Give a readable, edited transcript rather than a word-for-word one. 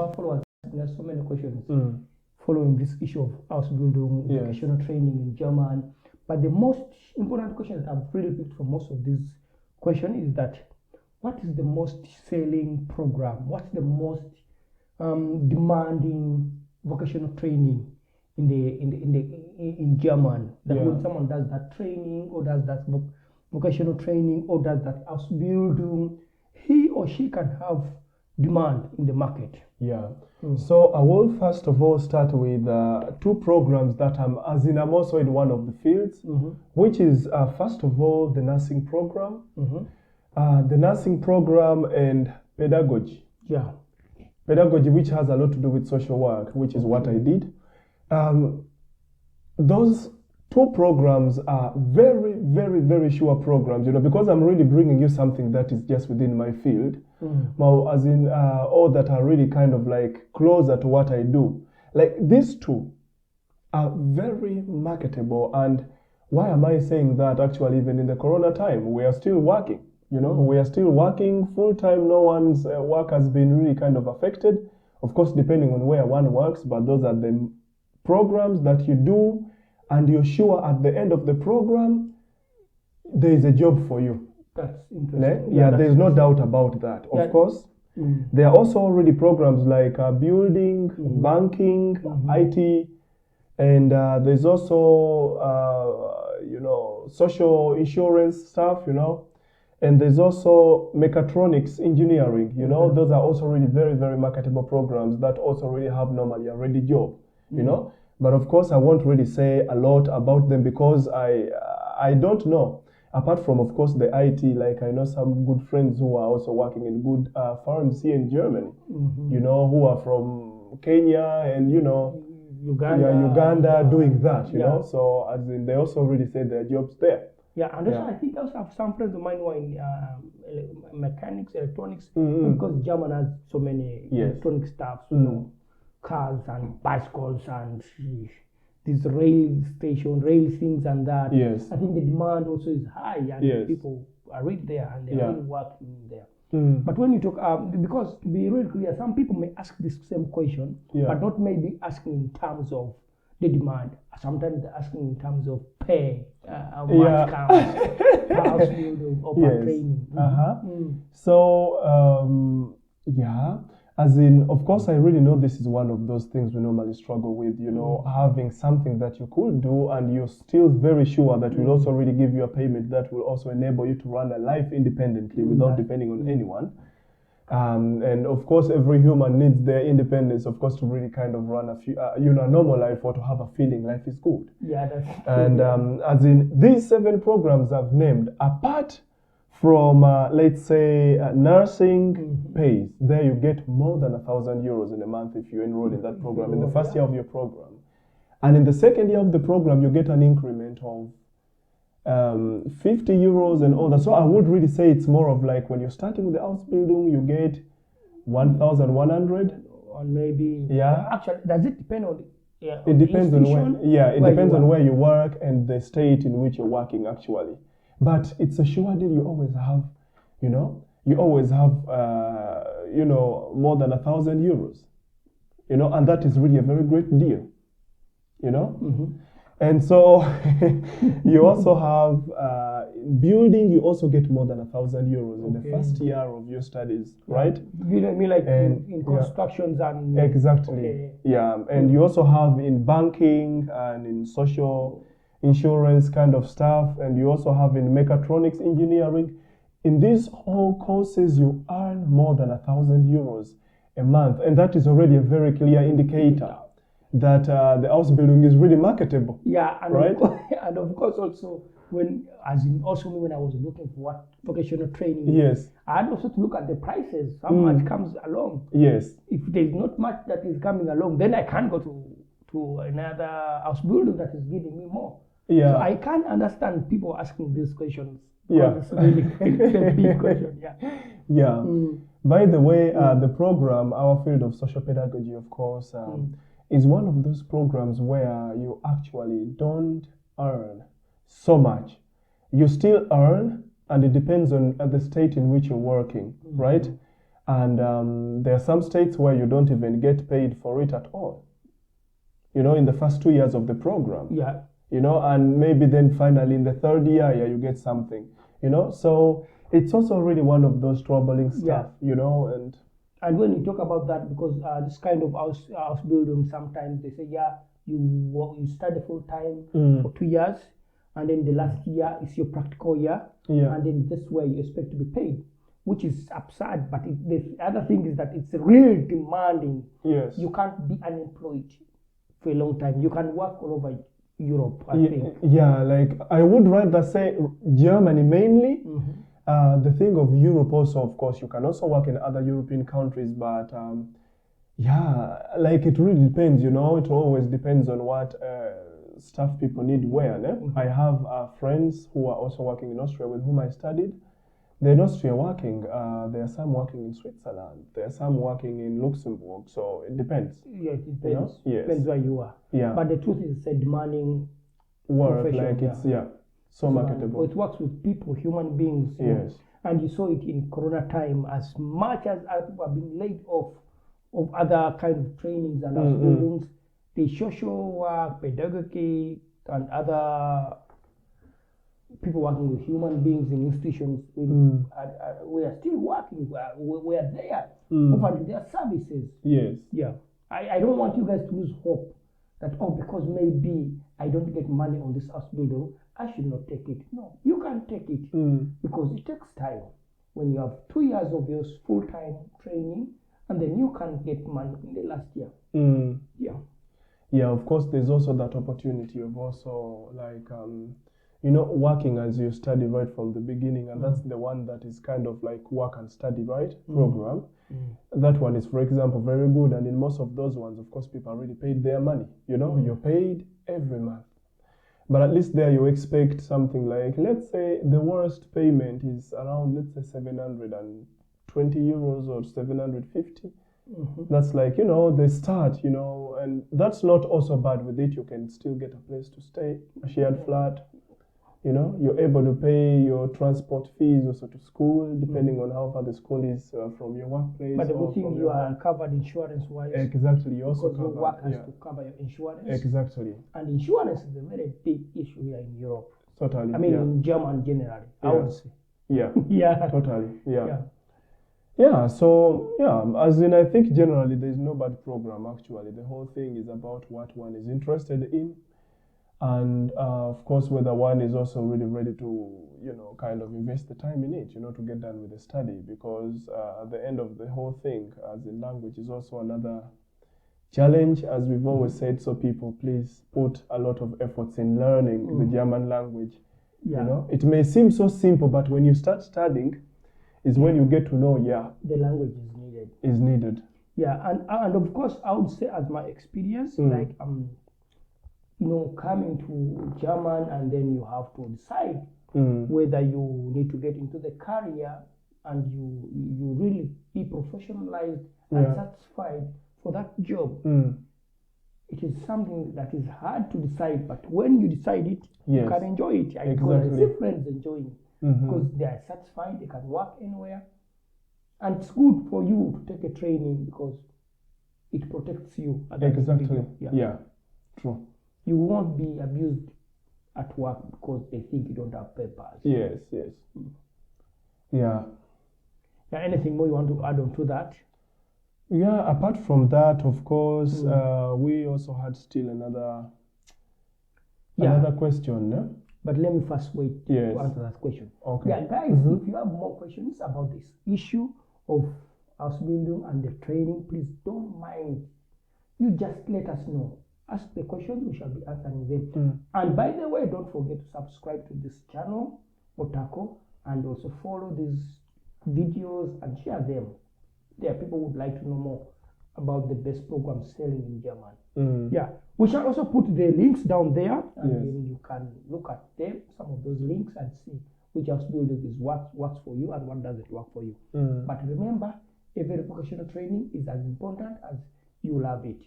our followers asking us so many questions following this issue of ausbildung, vocational training in German. But the most important question that I've really picked for most of these questions is that what is the most selling program? What's the most demanding vocational training in German? That when someone does that training or does that vocational training or does that ausbildung, he or she can have demand in the market. So I will first of all start with two programs that I'm also in one of the fields, which is first of all the nursing program, the nursing program and pedagogy. Pedagogy, which has a lot to do with social work, which is what I did. Those two programs are very, very, very sure programs, because I'm really bringing you something that is just within my field. Now, as in all that are really kind of like closer to what I do. Like these two are very marketable. And why am I saying that? Actually, even in the corona time, we are still working. We are still working full time. No one's work has been really kind of affected. Of course, depending on where one works, but those are the programs that you do, and you're sure at the end of the program, there is a job for you. That's interesting. There's no doubt about that. Of course, there are also already programs like building, banking, IT, and there's also, social insurance stuff, and there's also mechatronics engineering, those are also really very, very marketable programs that also really have normally a ready job, But of course, I won't really say a lot about them because I don't know. Apart from, of course, the IT, like I know some good friends who are also working in good firms here in Germany, who are from Kenya and, Uganda doing that, So as in, they also really say their jobs there. And also I think I also have some friends of mine who are in mechanics, electronics, because German has so many electronic stuff, cars and bicycles and these rail things and that. I think the demand also is high and people are really there and they're really working there. But when you talk, because to be really clear, some people may ask this same question, but not maybe asking in terms of the demand. Sometimes they're asking in terms of pay, how much counts, per ausbildung or per training. So, as in, of course, I really know this is one of those things we normally struggle with, having something that you could do and you're still very sure that will also really give you a payment that will also enable you to run a life independently without depending on anyone. And of course, every human needs their independence, of course, to really kind of run a normal life or to have a feeling life is good. That's true. And as in these 7 programs I've named, apart from, let's say, nursing pays, there you get more than €1,000 in a month if you enroll in that program in the first year of your program. And in the second year of the program, you get an increment of €50 and all that. So I would really say it's more of like when you're starting with the ausbildung, you get 1,100 or maybe. Actually, does it depend on? It depends on where. It depends on where you work and the state in which you're working actually. But it's a sure deal. You always have, more than €1,000, and that is really a very great deal, And so you also have building. You also get more than €1,000 in the first year of your studies, right? You know, like in constructions and exactly. And you also have in banking and in social insurance kind of stuff, and you also have in mechatronics engineering. In these whole courses, you earn more than €1,000 a month, and that is already a very clear indicator that the ausbildung is really marketable. And and of course also when I was looking for what vocational training, I had also to look at the prices, how much comes along. If there's not much that is coming along, then I can't go to another ausbildung that is giving me more. So I can't understand people asking these questions. It's really a big question. By the way, the program, our field of social pedagogy, of course, is one of those programs where you actually don't earn so much. You still earn, and it depends on the state in which you're working, right? And there are some states where you don't even get paid for it at all, you know, in the first 2 years of the program. Yeah. You know, and maybe then finally in the third year, yeah, you get something, you know. So it's also really one of those troubling stuff, you know. And when you talk about that, because this kind of ausbildung, sometimes they say, yeah, you study full time for 2 years, and then the last year is your practical year, and then that's where you expect to be paid, which is absurd. But the other thing is that it's really demanding. Yes. You can't be unemployed for a long time. You can work all over Europe, I think. Yeah, like I would rather say Germany mainly. The thing of Europe also, of course, you can also work in other European countries, but yeah, like it really depends, you know. It always depends on what stuff people need where. I have friends who are also working in Austria with whom I studied. They're in Austria working. There are some working in Switzerland. There are some working in Luxembourg. So it depends. Yeah, it depends. You know? Yes. Depends where you are. Yeah. But the truth is, it's a demanding work. profession. Like it's so marketable. It works with people, human beings. Yes. And you saw it in Corona time. As much as people have been laid off of other kind of trainings and ausbildungs, the social work, pedagogy, and other people working with human beings in institutions, we are still working. We are there offering their services. Yes. Yeah. I don't want you guys to lose hope that, because maybe I don't get money on this ausbildung, I should not take it. No, you can take it because it takes time. When you have 2 years of your full-time training, and then you can get money in the last year. Yeah. Yeah, of course, there's also that opportunity of also like, you know, working as you study right from the beginning, and that's the one that is kind of like work and study, right, program. That one is, for example, very good, and in most of those ones, of course, people are really paid their money. You know, you're paid every month. But at least there you expect something like, let's say the worst payment is around, let's say 720 euros or 750. That's like, you know, the start, you know, and that's not also bad with it. You can still get a place to stay, a shared flat. You know, you're able to pay your transport fees also to school, depending on how far the school is from your workplace. But the good thing, you are covered insurance-wise. Exactly, you also because your work has to cover your insurance. Exactly. And insurance is a very big issue here in Europe. Totally. I mean, in Germany generally, I would say. Yeah. Yeah. Totally. Yeah. Yeah, so, as in, I think generally there's no bad program, actually. The whole thing is about what one is interested in. And, of course, whether one is also really ready to, you know, kind of invest the time in it, you know, to get done with the study. Because at the end of the whole thing, as in language is also another challenge, as we've always said. So people, please put a lot of efforts in learning the German language. You know, it may seem so simple, but when you start studying, is when you get to know, the language is needed. Yeah, and of course, I would say, as my experience, like, you know, coming to German, and then you have to decide whether you need to get into the career and you really be professionalized and satisfied for that job. It is something that is hard to decide, but when you decide it, you can enjoy it. I see friends enjoying it because they are satisfied, they can work anywhere. And it's good for you to take a training because it protects you. Exactly. Yeah, true. You won't be abused at work because they think you don't have papers. Yes. Yeah. Anything more you want to add on to that? Yeah, apart from that, of course, we also had still another question. No? But let me first wait to answer that question. Okay. Yeah, guys, if you have more questions about this issue of ausbildung and the training, please don't mind. You just let us know. Ask the questions, we shall be answering them. And by the way, don't forget to subscribe to this channel, Otako, and also follow these videos and share them. There, people would like to know more about the best programs selling in German. Yeah, we shall also put the links down there, and then you can look at them, some of those links, and see which ausbildung is what works for you and what doesn't work for you. But remember, every vocational training is as important as you love it.